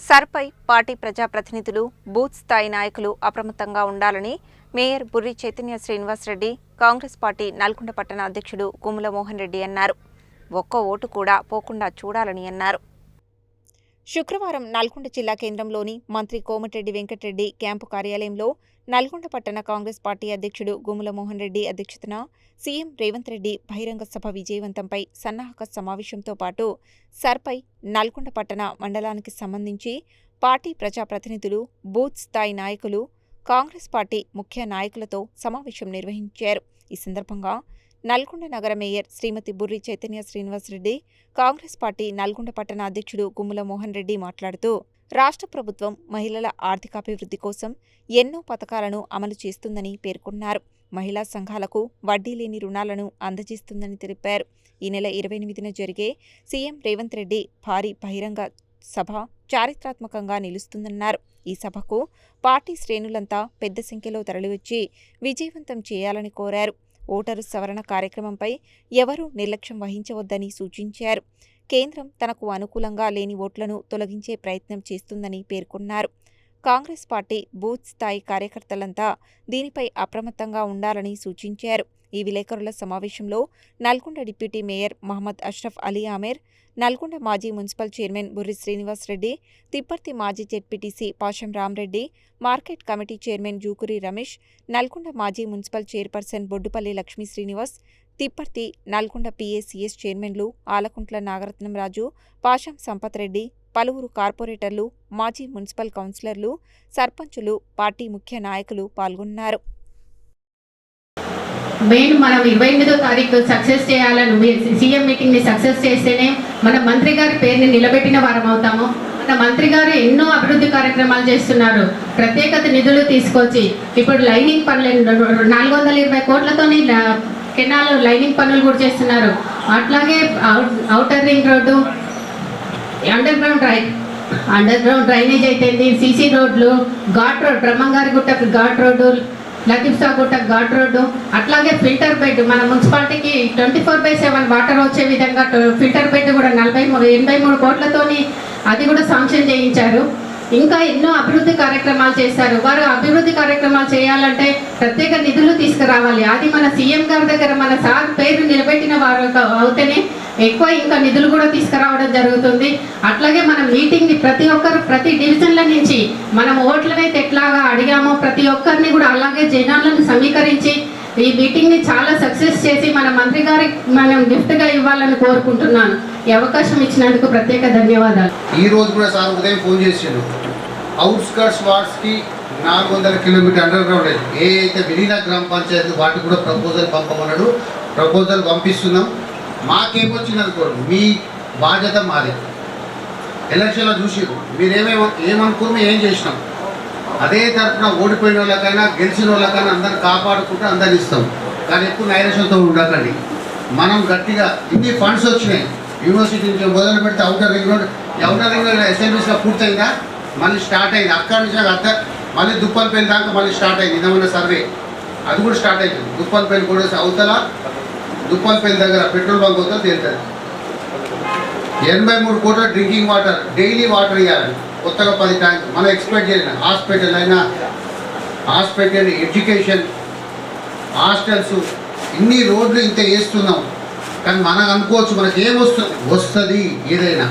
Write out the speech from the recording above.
సర్పై party ప్రజాప్రతినిధులు, booth స్థాయి నాయకులు అప్రమత్తంగా ఉండాలని మేయర్ బుర్రి చైతన్య శ్రీనివాస్ రెడ్డి, కాంగ్రెస్ పార్టీ నల్గొండ పట్టణ అధ్యక్షుడు గుమ్మల మోహన్ రెడ్డి అన్నారు. ఒక్క ఓటు కూడా పోకుండా చూడాలని అన్నారు. శుక్రవారం నల్గొండ జిల్లా కేంద్రంలోని మంత్రి కోమటిరెడ్డి వెంకటరెడ్డి క్యాంపు కార్యాలయంలో నల్గొండ పట్టణ కాంగ్రెస్ పార్టీ అధ్యక్షుడు గుమ్మల మోహన్ రెడ్డి అధ్యక్షతన సీఎం రేవంత్ రెడ్డి బహిరంగ సభ విజయవంతంపై సన్నాహక సమావేశంతో పాటు సర్పై నల్గొండ పట్టణ మండలానికి సంబంధించి పార్టీ ప్రజాప్రతినిధులు, బూత్ స్థాయి నాయకులు, కాంగ్రెస్ పార్టీ ముఖ్య నాయకులతో సమావేశం నిర్వహించారు. ఈ సందర్భంగా నల్గొండ నగర మేయర్ శ్రీమతి బుర్రి చైతన్య శ్రీనివాస్ రెడ్డి, కాంగ్రెస్ పార్టీ నల్గొండ పట్టణ అధ్యక్షుడు గుమ్మల మోహన్ రెడ్డి మాట్లాడుతూ రాష్ట్ర ప్రభుత్వం మహిళల ఆర్థికాభివృద్ధి కోసం ఎన్నో పథకాలను అమలు చేస్తుందని పేర్కొన్నారు. మహిళా సంఘాలకు వడ్డీ లేని రుణాలను అందజేస్తుందని తెలిపారు. ఈ నెల 28న జరిగే సీఎం రేవంత్ రెడ్డి భారీ బహిరంగ సభ చారిత్రాత్మకంగా నిలుస్తుందన్నారు. ఈ సభకు పార్టీ శ్రేణులంతా పెద్ద సంఖ్యలో తరలివచ్చి విజయవంతం చేయాలని కోరారు. ఓటరు సవరణ కార్యక్రమంపై ఎవరూ నిర్లక్ష్యం వహించవద్దని సూచించారు. కేంద్రం తనకు అనుకూలంగా లేని ఓట్లను తొలగించే ప్రయత్నం చేస్తుందని పేర్కొన్నారు. కాంగ్రెస్ పార్టీ బూత్ స్థాయి కార్యకర్తలంతా దీనిపై అప్రమత్తంగా ఉండాలని సూచించారు. ఈ విలేకరుల సమావేశంలో నల్గొండ డిప్యూటీ మేయర్ మహమ్మద్ అష్రఫ్ అలీ ఆమెర్, నల్గొండ మాజీ మున్సిపల్ చైర్మన్ బుర్రి శ్రీనివాస్ రెడ్డి, తిప్పర్తి మాజీ ZPTC Pasham Ramareddy, market committee chairman Jukuri Ramesh, Nalgonda మాజీ municipal chairperson Boddupalli Lakshmi Srinivas, Tipparthi Nalgonda PACS చైర్మన్లు ఆలకుంట్ల నాగరత్నం రాజు, పాషం సంపత్ రెడ్డి, పలువురు కార్పొరేటర్లు, మాజీ మున్సిపల్ కౌన్సిలర్లు, సర్పంచులు, పార్టీ ముఖ్య నాయకులు పాల్గొన్నారు. మెయిన్ మనం 28వ తారీఖు సక్సెస్ చేయాలని సీఎం మీటింగ్ ని సక్సెస్ చేస్తేనే మన మంత్రి గారి పేరుని నిలబెట్టిన వారం అవుతాము. మన మంత్రి గారు ఎన్నో అభివృద్ధి కార్యక్రమాలు చేస్తున్నారు. ప్రత్యేకత నిధులు తీసుకొచ్చి ఇప్పుడు లైనింగ్ పనులు 420 కోట్లతోని కెనాల్ లైనింగ్ పనులు కూడా చేస్తున్నారు. అట్లాగే outer ring road, underground drainage అయితేంది, సీసీ రోడ్లు, ఘాట్ రోడ్, బ్రహ్మంగారి గుట్టకు ఘాట్ రోడ్డు, లతీఫ్ గుట్ట ఘాట్ రోడ్డు, అట్లాగే ఫిల్టర్ బెడ్ మన మున్సిపాలిటీకి 24/7 వాటర్ వచ్చే విధంగా ఫిల్టర్ బెడ్ కూడా 83 కోట్లతోని అది కూడా శాంక్షన్ చేయించారు. ఇంకా ఎన్నో అభివృద్ధి కార్యక్రమాలు చేశారు. వారు అభివృద్ధి కార్యక్రమాలు చేయాలంటే ప్రత్యేక నిధులు తీసుకురావాలి. అది మన సీఎం గారి దగ్గర మన సార్ పేరు నిలబెట్టిన వారు అవుతేనే ఎక్కువ ఇంకా నిధులు కూడా తీసుకురావడం జరుగుతుంది. అట్లాగే మన మీటింగ్ని ప్రతి డివిజన్ల నుంచి మనం ఓట్లనైతే ఎట్లాగా అడిగామో ప్రతి ఒక్కరిని కూడా అలాగే జనాలను సమీకరించి ఈ మీటింగ్ని చాలా సక్సెస్ చేసి మన మంత్రి గారికి మనం గిఫ్ట్గా ఇవ్వాలని కోరుకుంటున్నాను. ఈ అవకాశం ఇచ్చినందుకు ప్రత్యేక ధన్యవాదాలు. ఈ రోజు కూడా సార్ ఉదయం ఫోన్ చేసాడు. అవుట్స్కర్ట్స్ వార్డ్స్కి 400 కిలోమీటర్ అండర్ గ్రౌండ్ ఏ అయితే విలీన గ్రామ పంచాయతీ వాటికి కూడా ప్రపోజల్ పంపమన్నాడు. ప్రపోజల్ పంపిస్తున్నాం. మాకేమొచ్చింది అనుకోండి, మీ బాధ్యత మాది. ఎలక్షన్లో చూసిరు మీరు ఏమనుకున్నా ఏం చేసినాం. అదే తరఫున ఓడిపోయిన వాళ్ళకైనా గెలిచిన వాళ్ళకైనా అందరిని కాపాడుకుంటూ అందరిని ఇస్తాం. కానీ ఎక్కువ నైరాశ్యంతో ఉండకండి. మనం గట్టిగా ఇన్ని ఫండ్స్ వచ్చినాయి. యూనివర్సిటీ నుంచి మొదలు పెడితే ఔటర్ రింగ్ రోడ్ ఎస్ఎంబీస్లో పూర్తయిందా, మళ్ళీ స్టార్ట్ అయింది. అక్కడి నుంచి మళ్ళీ దుప్పలపల్లి దాకా మళ్ళీ స్టార్ట్ అయింది. ఇదమైన సర్వే అది కూడా స్టార్ట్ అవుతుంది. దుప్పలపల్లి కూడా అవతల దుప్పలపల్లి దగ్గర పెట్రోల్ బంక్ అవుతా తేలుతుంది. 83 కోట్ల డ్రింకింగ్ వాటర్, డైలీ వాటర్ ఇవ్వాలి. కొత్తగా 10 ట్యాంక్ మనం ఎక్స్పెక్ట్ చేయాలి. హాస్పిటల్, ఎడ్యుకేషన్, హాస్టల్స్, ఇన్ని రోడ్లు ఇంత వేస్తున్నాం. కానీ మనం అనుకోవచ్చు మనకి ఏమొస్తుంది, వస్తుంది ఏదైనా.